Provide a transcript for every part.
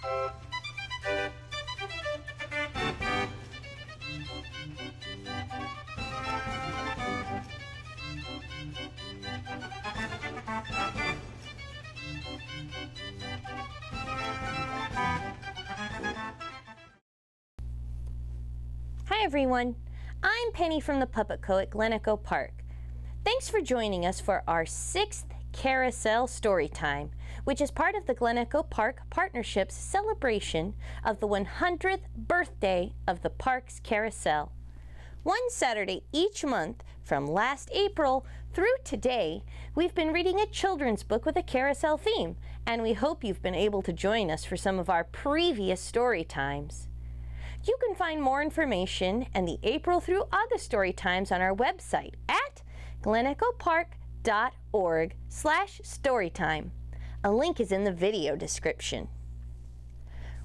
Hi everyone, I'm Penny from the Puppet Co at Glen Echo Park. Thanks for joining us for our 6th Carousel Storytime, which is part of the Glen Echo Park Partnership's celebration of the 100th birthday of the park's carousel. One Saturday each month from last April through today, we've been reading a children's book with a carousel theme, and we hope you've been able to join us for some of our previous story times. You can find more information and the April through August story times on our website at glenechopark.org/storytime. A link is in the video description.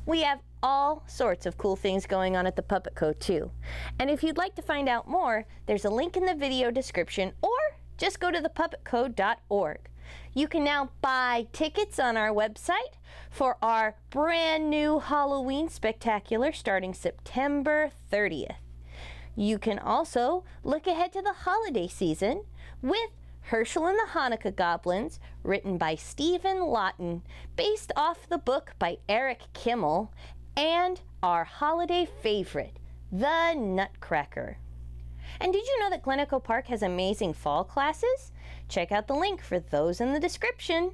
We have all sorts of cool things going on at the Puppet Co too. And if you'd like to find out more, there's a link in the video description, or just go to thepuppetco.org. You can now buy tickets on our website for our brand new Halloween spectacular starting September 30th. You can also look ahead to the holiday season with Herschel and the Hanukkah Goblins, written by Stephen Lawton, based off the book by Eric Kimmel, and our holiday favorite, The Nutcracker. And did you know that Glen Echo Park has amazing fall classes? Check out the link for those in the description.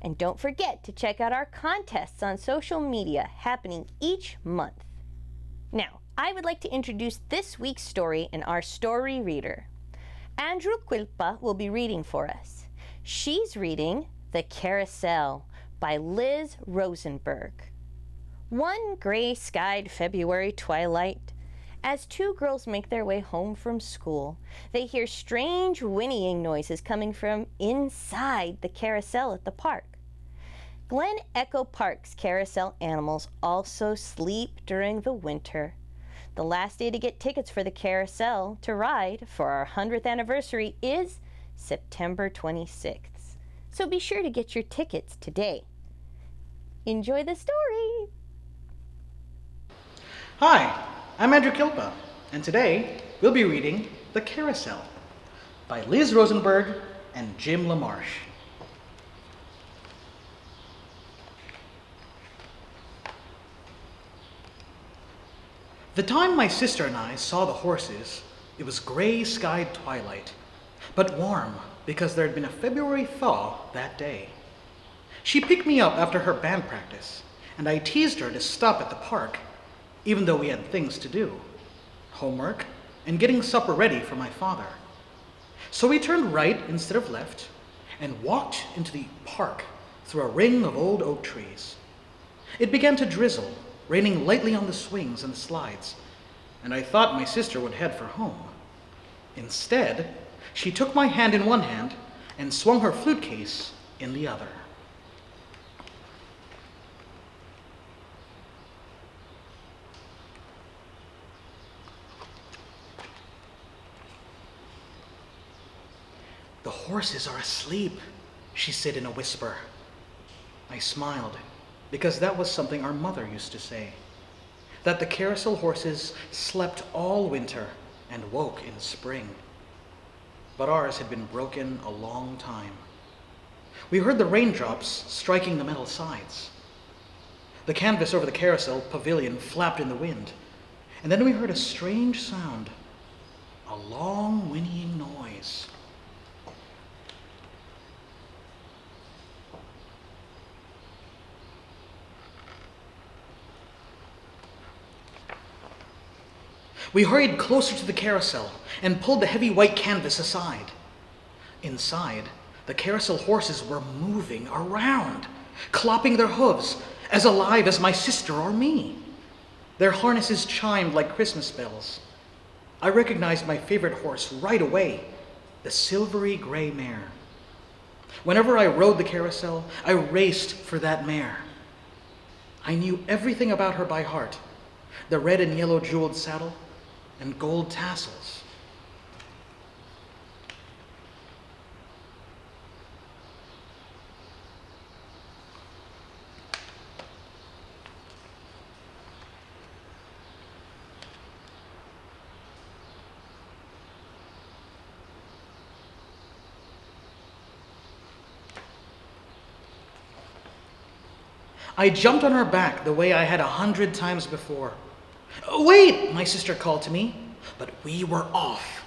And don't forget to check out our contests on social media happening each month. Now, I would like to introduce this week's story and our story reader. Andrew Quilpa will be reading for us. She's reading The Carousel by Liz Rosenberg. One gray-skied February twilight, as two girls make their way home from school, they hear strange whinnying noises coming from inside the carousel at the park. Glen Echo Park's carousel animals also sleep during the winter. The last day to get tickets for the carousel to ride for our 100th anniversary is September 26th. So be sure to get your tickets today. Enjoy the story! Hi, I'm Andrew Kilpa, and today we'll be reading The Carousel by Liz Rosenberg and Jim LaMarche. The time my sister and I saw the horses, it was gray-skied twilight, but warm because there had been a February thaw that day. She picked me up after her band practice, and I teased her to stop at the park, even though we had things to do, homework, and getting supper ready for my father. So we turned right instead of left and walked into the park through a ring of old oak trees. It began to drizzle, raining lightly on the swings and the slides, and I thought my sister would head for home. Instead, she took my hand in one hand and swung her flute case in the other. "The horses are asleep," she said in a whisper. I smiled, because that was something our mother used to say, that the carousel horses slept all winter and woke in spring. But ours had been broken a long time. We heard the raindrops striking the metal sides. The canvas over the carousel pavilion flapped in the wind, and then we heard a strange sound, a long whinnying noise. We hurried closer to the carousel and pulled the heavy white canvas aside. Inside, the carousel horses were moving around, clopping their hooves, as alive as my sister or me. Their harnesses chimed like Christmas bells. I recognized my favorite horse right away, the silvery gray mare. Whenever I rode the carousel, I raced for that mare. I knew everything about her by heart, the red and yellow jeweled saddle, and gold tassels. I jumped on her back the way I had 100 times before. "Wait!" my sister called to me, but we were off.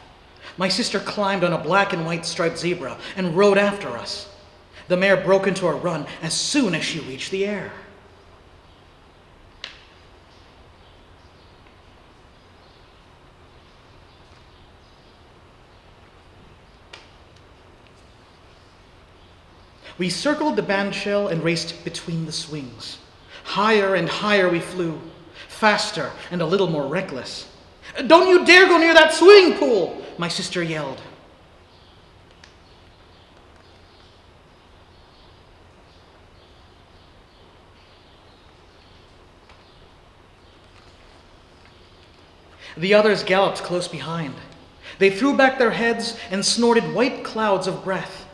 My sister climbed on a black and white striped zebra and rode after us. The mare broke into a run as soon as she reached the air. We circled the bandshell and raced between the swings. Higher and higher we flew, faster and a little more reckless. "Don't you dare go near that swimming pool!" my sister yelled. The others galloped close behind. They threw back their heads and snorted white clouds of breath.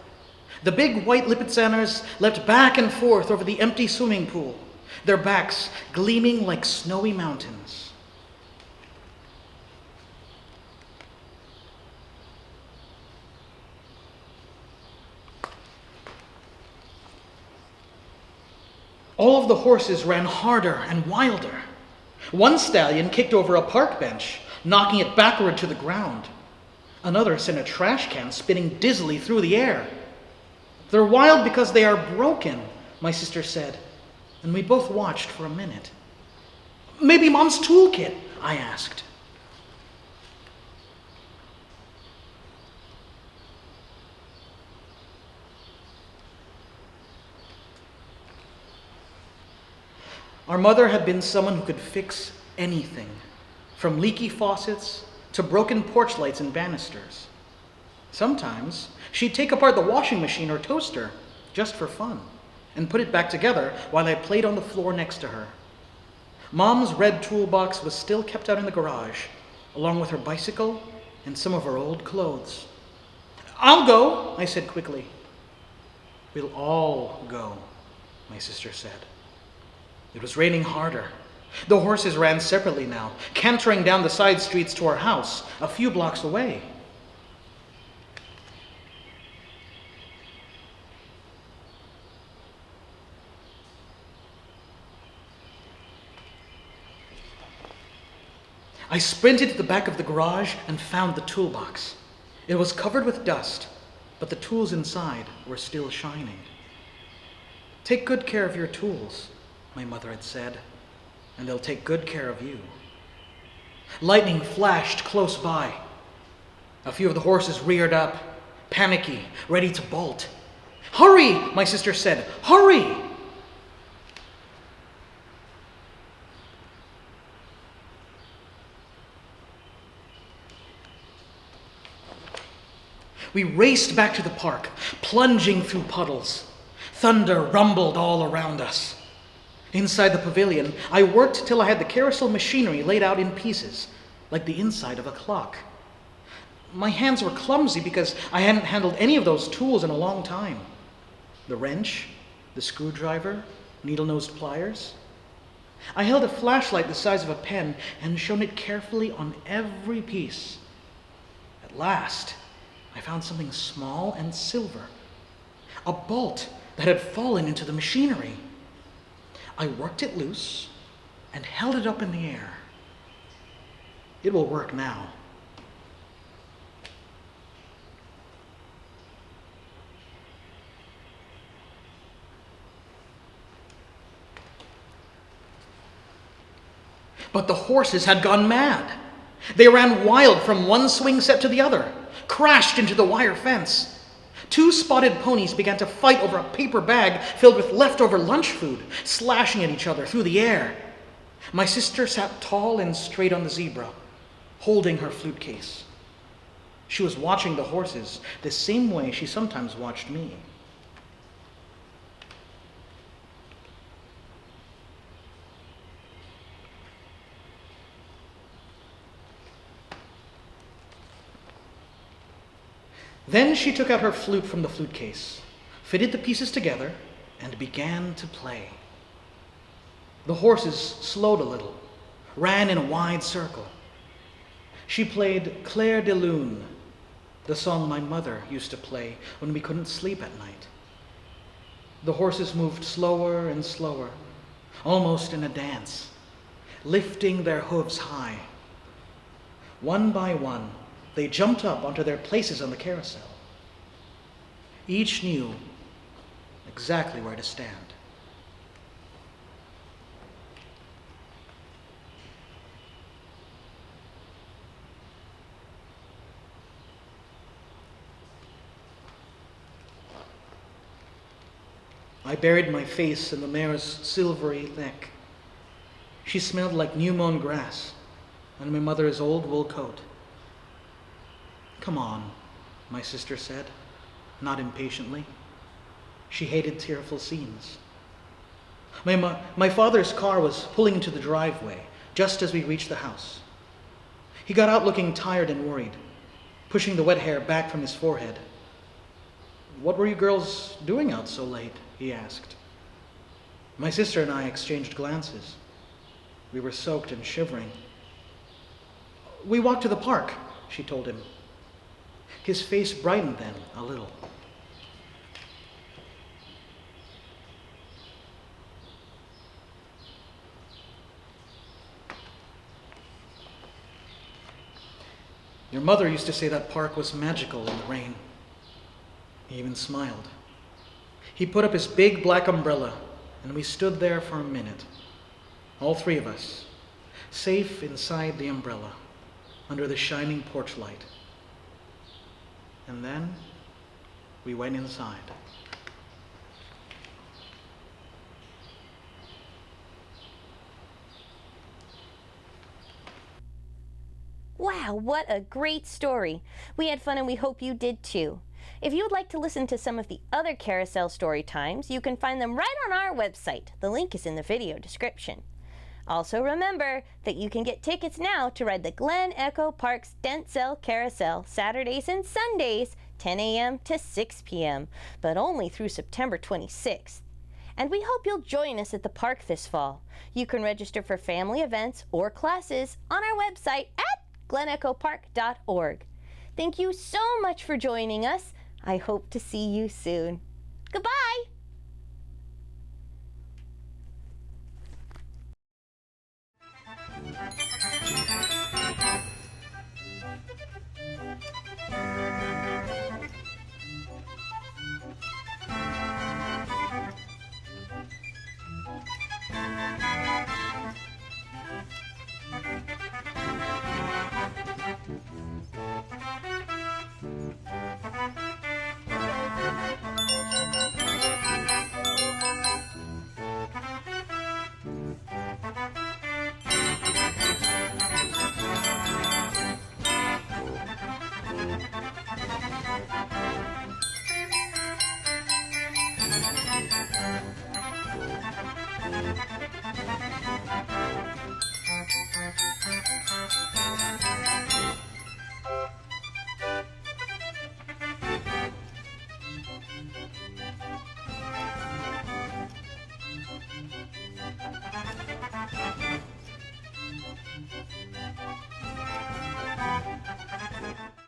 The big white Lipizaners leapt back and forth over the empty swimming pool, their backs gleaming like snowy mountains. All of the horses ran harder and wilder. One stallion kicked over a park bench, knocking it backward to the ground. Another sent a trash can spinning dizzily through the air. "They're wild because they are broken," my sister said, and we both watched for a minute. "Maybe Mom's toolkit?" I asked. Our mother had been someone who could fix anything, from leaky faucets to broken porch lights and banisters. Sometimes she'd take apart the washing machine or toaster just for fun and put it back together while I played on the floor next to her. Mom's red toolbox was still kept out in the garage, along with her bicycle and some of her old clothes. "I'll go," I said quickly. "We'll all go," my sister said. It was raining harder. The horses ran separately now, cantering down the side streets to our house, a few blocks away. I sprinted to the back of the garage and found the toolbox. It was covered with dust, but the tools inside were still shining. "Take good care of your tools," my mother had said, "and they'll take good care of you." Lightning flashed close by. A few of the horses reared up, panicky, ready to bolt. "Hurry," my sister said, "hurry!" We raced back to the park, plunging through puddles. Thunder rumbled all around us. Inside the pavilion, I worked till I had the carousel machinery laid out in pieces, like the inside of a clock. My hands were clumsy because I hadn't handled any of those tools in a long time. The wrench, the screwdriver, needle-nosed pliers. I held a flashlight the size of a pen and shone it carefully on every piece. At last, I found something small and silver, a bolt that had fallen into the machinery. I worked it loose and held it up in the air. It will work now. But the horses had gone mad. They ran wild from one swing set to the other, crashed into the wire fence. Two spotted ponies began to fight over a paper bag filled with leftover lunch food, slashing at each other through the air. My sister sat tall and straight on the zebra, holding her flute case. She was watching the horses the same way she sometimes watched me. Then she took out her flute from the flute case, fitted the pieces together, and began to play. The horses slowed a little, ran in a wide circle. She played Clair de Lune, the song my mother used to play when we couldn't sleep at night. The horses moved slower and slower, almost in a dance, lifting their hooves high. One by one, they jumped up onto their places on the carousel. Each knew exactly where to stand. I buried my face in the mare's silvery neck. She smelled like new-mown grass and my mother's old wool coat. "Come on," my sister said, not impatiently. She hated tearful scenes. My father's car was pulling into the driveway just as we reached the house. He got out looking tired and worried, pushing the wet hair back from his forehead. "What were you girls doing out so late?" he asked. My sister and I exchanged glances. We were soaked and shivering. "We walked to the park," she told him. His face brightened then a little. "Your mother used to say that park was magical in the rain." He even smiled. He put up his big black umbrella, and we stood there for a minute, all three of us, safe inside the umbrella, under the shining porch light. And then we went inside. Wow, what a great story. We had fun and we hope you did too. If you would like to listen to some of the other Carousel story times, you can find them right on our website. The link is in the video description. Also remember that you can get tickets now to ride the Glen Echo Park's Dentzell Carousel Saturdays and Sundays, 10 a.m. to 6 p.m., but only through September 26th. And we hope you'll join us at the park this fall. You can register for family events or classes on our website at glenechopark.org. Thank you so much for joining us. I hope to see you soon. Goodbye!